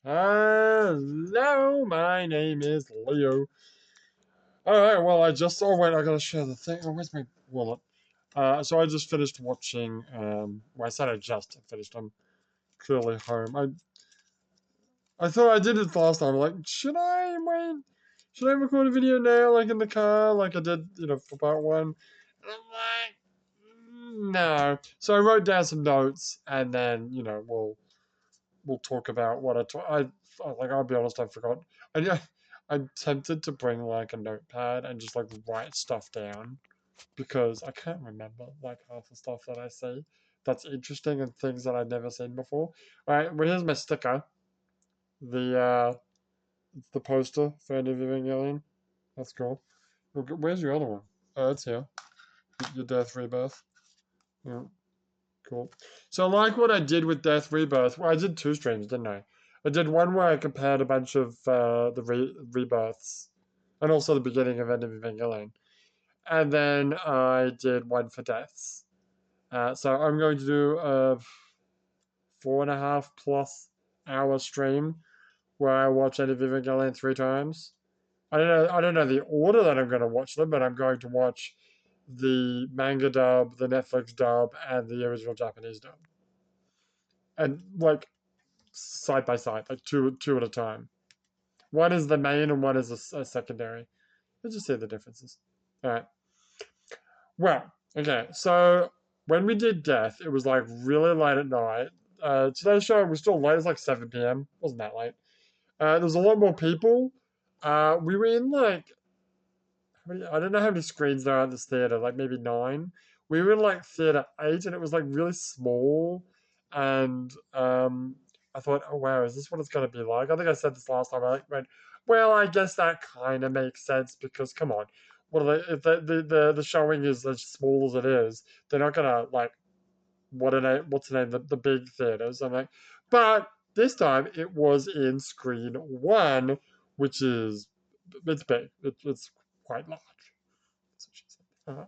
Hello, my name is Leo. Alright, well, I just. Oh, wait, I gotta share the thing. Oh, where's my wallet? So I just finished watching. Well, I said I just finished. I'm clearly home. I thought I did it last time. Like, should I wait? Should I record a video now, like in the car, like I did, for part one? And I'm like, no. So I wrote down some notes, and then, we'll talk about what I'll be honest, I forgot. I I'm tempted to bring like a notepad and just like write stuff down because I can't remember like half the stuff that I see that's interesting and things that I've never seen before. All right, well here's my sticker. The poster for End of Evangelion. That's cool. Where's your other one? Oh, it's here. Your Death Rebirth. Yeah. Cool. So, like what I did with Death Rebirth, well, I did two streams, didn't I? I did one where I compared a bunch of the rebirths and also the beginning of End of Evangelion. And then I did one for deaths. So, I'm going to do a 4.5+ hour stream where I watch End of Evangelion 3 times. I don't know the order that I'm going to watch them, but I'm going to watch the manga dub, the Netflix dub, and the original Japanese dub. And like side by side, like two at a time. One is the main and one is a secondary. Let's just see the differences. All right. Well, okay. So when we did Death, it was like really late at night. Today's show was still late. It was like 7 p.m. Wasn't that late? There was a lot more people. We were in like I don't know how many screens there are at this theater. Like maybe 9. We were in like theater 8, and it was like really small. And I thought, oh wow, is this what it's going to be like? I think I said this last time. I like went, well, I guess that kind of makes sense because come on, what are they? If the showing is as small as it is, they're not gonna like what's the name? The big theaters. I'm like, but this time it was in screen 1, which is it's big. It's quite large. That's what she said.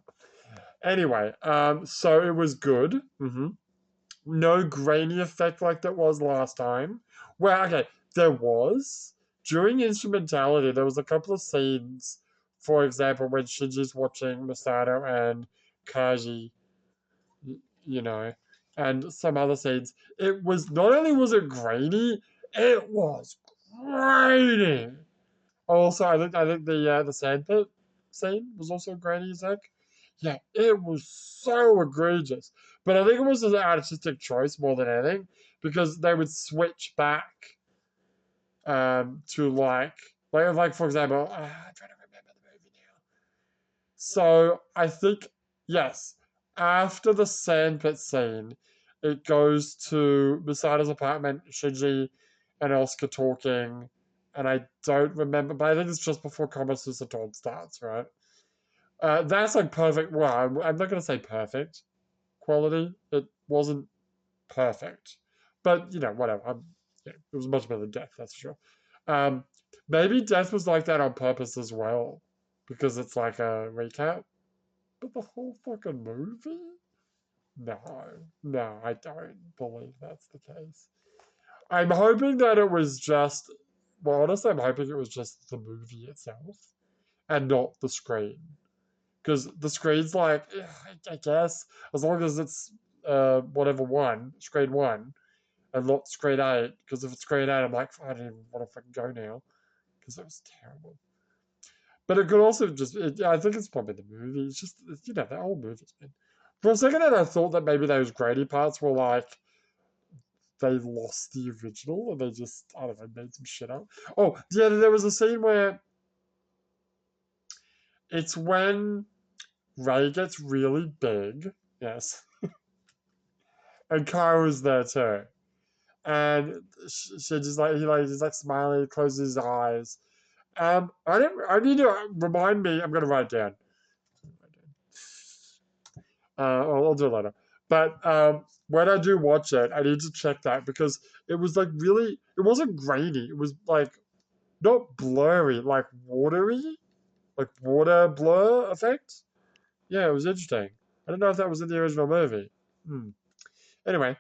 Anyway, so it was good. No grainy effect like that was last time. Well, okay, there was. During instrumentality, there was a couple of scenes, for example, when Shinji's watching Masato and Kaji, you know, and some other scenes. It was not only was it grainy, it was grainy. Also, I think the sandpit scene was also grainy as heck. Yeah, it was so egregious. But I think it was an artistic choice more than anything because they would switch back to like for example, I'm trying to remember the movie now. So I think yes, after the sandpit scene, it goes to Misato's apartment, Shinji and Asuka talking, and I don't remember, but I think it's just before Komatsu Satan starts, right? That's like perfect. Well, I'm not gonna say perfect quality. It wasn't perfect, but whatever. Yeah, it was much better than Death, that's for sure. Um, Maybe Death was like that on purpose as well, because it's like a recap. But the whole fucking movie? No, no, I don't believe that's the case. I'm hoping that it was just. Well, honestly, I'm hoping it was just the movie itself and not the screen. Because the screen's like, I guess, as long as it's whatever one, screen 1, and not screen 8. Because if it's screen 8, I'm like, I don't even want to fucking go now. Because it was terrible. But it could also just, I think it's probably the movie. It's just, the whole movie's been. For a second, I thought that maybe those Grady parts were like, they lost the original and they just, I don't know, made some shit up. Oh, yeah, there was a scene where it's when Ray gets really big. Yes. And Kyra's there too. And she just like, he's like smiling, closes his eyes. I need to remind me, I'm going to write it down. I'll do it later. But when I do watch it, I need to check that because it was like really, it wasn't grainy. It was like not blurry, like watery, like water blur effect. Yeah, it was interesting. I don't know if that was in the original movie. Anyway,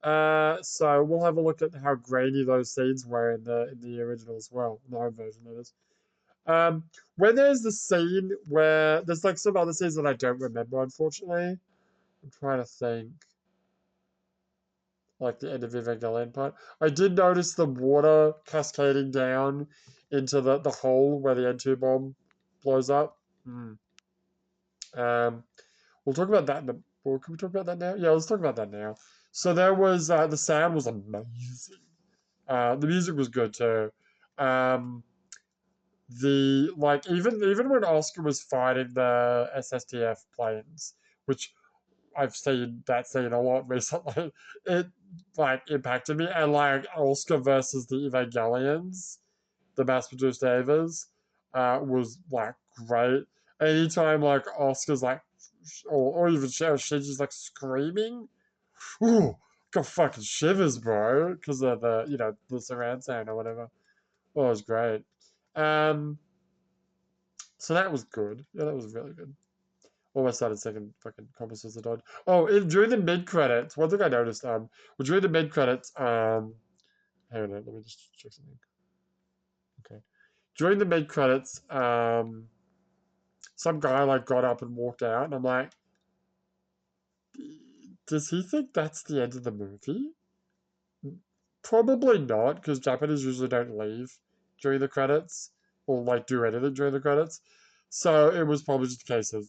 So we'll have a look at how grainy those scenes were in the original as well, in the home version that is. Um, when there's the scene where there's like some other scenes that I don't remember, unfortunately. I'm trying to think, like the end of Evangelion part. I did notice the water cascading down into the hole where the N2 bomb blows up. Mm. Um, we'll talk about that in the. Well, can we talk about that now? Yeah, let's talk about that now. So there was the sound was amazing. The music was good too. Um, the like even when Oscar was fighting the SSTF planes, which I've seen that scene a lot recently, it like impacted me. And like Oscar versus the Evangelions, the mass-produced Evas, was like great. Anytime like Oscar's like, or even Shinji's like screaming, ooh, got fucking shivers, bro, because of the the surround sound or whatever. Oh, it was great. Um, so that was good. Yeah, that was really good. Almost started second fucking Compass was the Dodge. Oh, during the mid credits, one thing I noticed, well, during the mid credits, hang on, let me just check something. Okay, during the mid credits, some guy like got up and walked out, and I'm like, does he think that's the end of the movie? Probably not, because Japanese usually don't leave during the credits or like do anything during the credits. So it was probably just a case of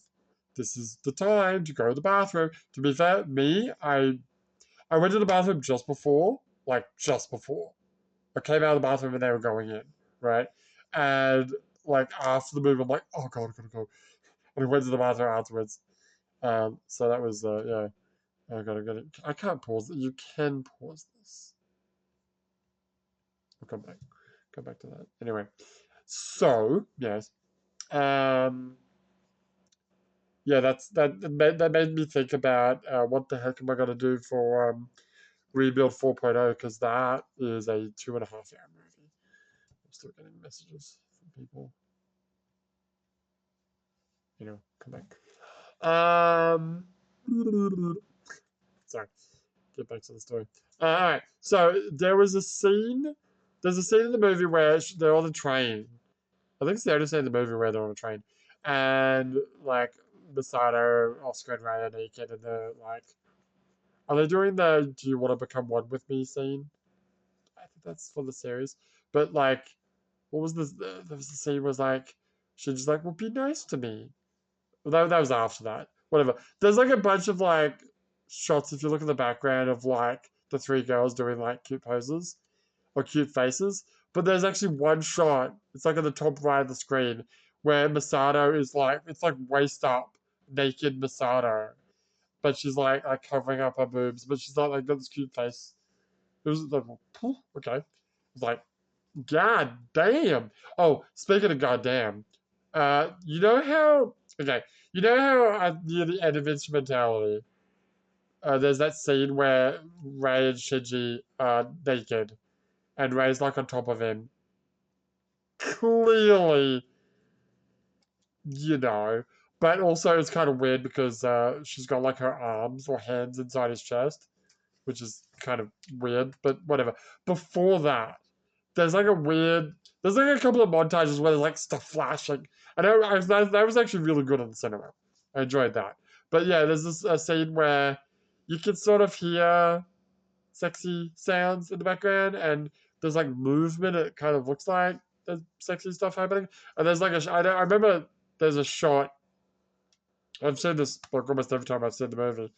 this is the time to go to the bathroom. To be fair, I went to the bathroom just before, like just before. I came out of the bathroom and they were going in, right? And like after the movie, I'm like, oh god, I gotta go. And I went to the bathroom afterwards. So that was yeah. I gotta get it. I can't pause it. You can pause this. I'll come back to that. Anyway, so yes, um, yeah, that made me think about what the heck am I gonna do for Rebuild 4.0 because that is a 2.5 hour movie. I'm still getting messages from people. Come back. Sorry. Get back to the story. All right. So there was a scene. There's a scene in the movie where they're on the train. I think it's the only scene in the movie where they're on a train, and like Masato, Oscar, and Ray are naked, and they're like, are they doing the "Do you want to become one with me" scene? I think that's for the series. But like, what was this? There was the scene was like, she's just like, "Well, be nice to me." Well, that was after that. Whatever. There's like a bunch of like shots if you look at the background of like the three girls doing like cute poses or cute faces. But there's actually one shot. It's like on the top right of the screen where Masato is like it's like waist up, naked Masato, but she's like covering up her boobs, but she's not like got this cute face. It was like, okay. It's like, god damn. Oh, speaking of goddamn, you know how okay, you know how near the end of Instrumentality, there's that scene where Ray and Shinji are naked, and Ray's like on top of him. Clearly, you know, but also it's kind of weird because she's got like her arms or hands inside his chest, which is kind of weird, but whatever. Before that, there's like a weird. There's like a couple of montages where there's like stuff flashing. That was actually really good in the cinema. I enjoyed that. But yeah, there's this scene where you can sort of hear sexy sounds in the background, and there's like movement. It kind of looks like there's sexy stuff happening. And there's like I remember there's a shot. I've seen this like almost every time I've seen the movie.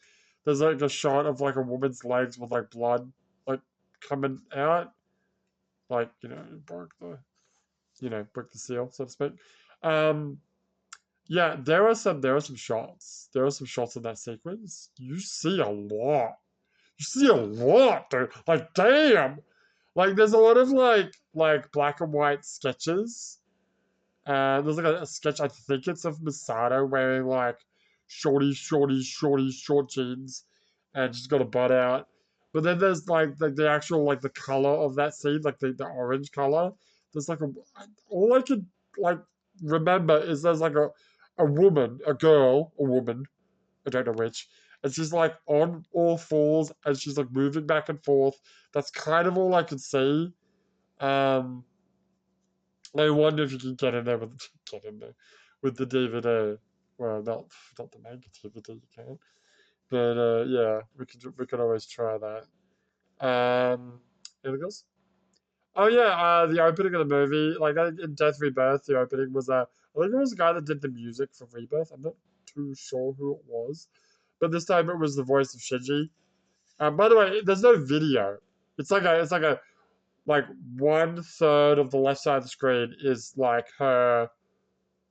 There's like a shot of like a woman's legs with like blood like coming out, like broke the seal, so to speak. Um, yeah, there are some shots. There are some shots in that sequence. You see a lot. You see a lot, dude. Like, damn. Like, there's a lot of like black and white sketches. There's like a sketch. I think it's of Misato wearing like short jeans, and she's got a butt out. But then there's like the actual like the color of that scene, like the orange color. There's like all I could like remember is there's like a woman, a girl, a woman, I don't know which, and she's like on all fours, and she's like moving back and forth. That's kind of all I could see. Um, I wonder if you can get in there with get in there with the DVD. Well, not the manga DVD, you can't. But yeah, we could always try that. Anything else? Oh yeah, the opening of the movie, like in Death Rebirth, the opening was I think it was the guy that did the music for Rebirth. I'm not too sure who it was, but this time it was the voice of Shinji. By the way, there's no video. It's like a like 1/3 of the left side of the screen is like her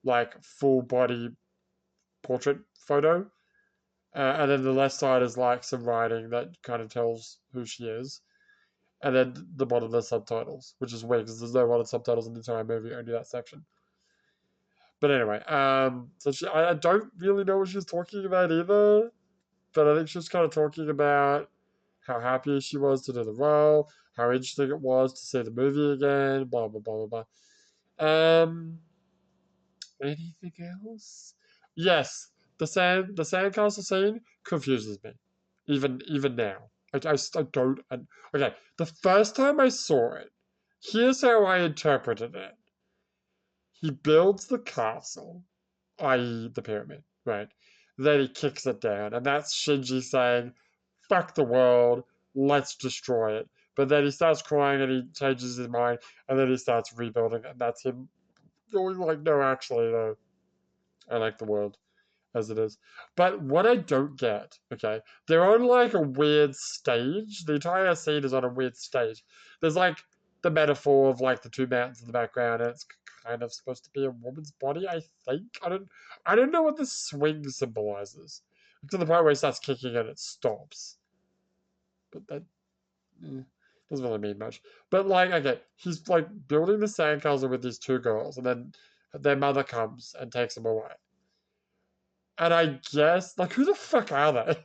like full body portrait photo, and then the left side is like some writing that kind of tells who she is. And then the bottom there's subtitles, which is weird because there's no other subtitles in the entire movie, only that section. But anyway, so I don't really know what she's talking about either, but I think she's kind of talking about how happy she was to do the role, how interesting it was to see the movie again, blah blah blah blah blah. Anything else? Yes, the sandcastle scene confuses me, even now. I don't. Okay, the first time I saw it, here's how I interpreted it. He builds the castle, i.e., the pyramid, right? Then he kicks it down, and that's Shinji saying, "Fuck the world, let's destroy it." But then he starts crying and he changes his mind, and then he starts rebuilding, and that's him going like, "No, actually, no, I like the world as it is." But what I don't get, okay, they're on like a weird stage. The entire scene is on a weird stage. There's like the metaphor of like the two mountains in the background, and it's kind of supposed to be a woman's body, I think. I don't know what the swing symbolizes. To the point where he starts kicking and it stops. But that doesn't really mean much. But like, okay, he's like building the sandcastle with these two girls, and then their mother comes and takes them away. And I guess, like, who the fuck are they?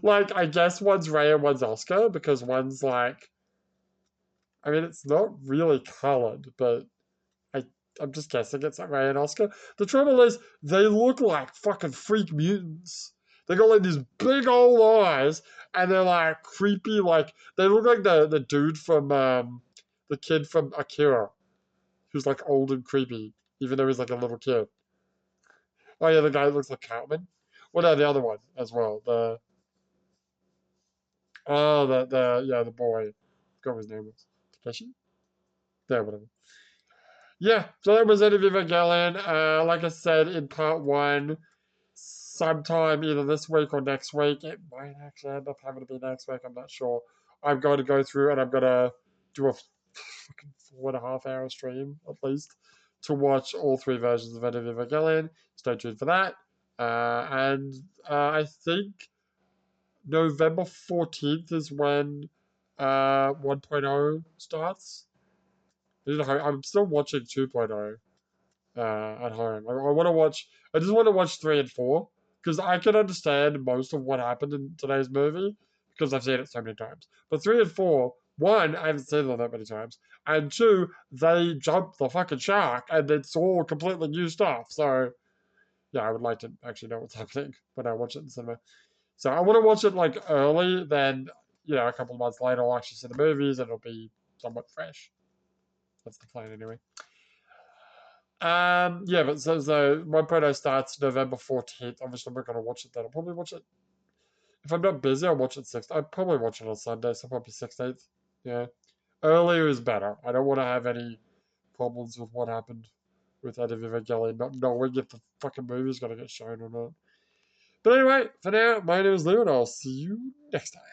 Like, I guess one's Ray and one's Oscar because one's like, I mean, it's not really colored, but I, I'm just guessing it's like Ray and Oscar. The trouble is, they look like fucking freak mutants. They got like these big old eyes, and they're like creepy, like they look like the dude from the kid from Akira, who's like old and creepy, even though he's like a little kid. Oh yeah, the guy that looks like Cartman. Well, no, the other one as well. The boy. I forgot what his name was. Takeshi? Yeah, whatever. Yeah, so that was End of Evangelion. Like I said in part one, sometime either this week or next week. It might actually end up having to be next week. I'm not sure. I'm going to go through and I'm going to do a fucking 4.5 hour stream at least to watch all three versions of End of Evangelion. Stay tuned for that. And I think November 14th is when 1.0 starts. I'm still watching 2.0 at home. I want to watch. I just want to watch 3 and 4 because I can understand most of what happened in today's movie because I've seen it so many times. But 3 and 4, one, I haven't seen them that many times, and two, they jumped the fucking shark and it's all completely new stuff. So yeah, I would like to actually know what's happening when I watch it in cinema. So I want to watch it like early, then a couple of months later I'll actually see the movies and it'll be somewhat fresh. That's the plan anyway. Yeah, but so 1.0 starts November 14th. Obviously, I'm not gonna watch it then. I'll probably watch it if I'm not busy. I'll watch it 6th. I'll probably watch it on Sunday, so probably 16th. Yeah, earlier is better. I don't want to have any problems with what happened with End of Evangelion, not knowing if the fucking movie's gonna get shown or not. But anyway, for now, my name is Lou, and I'll see you next time.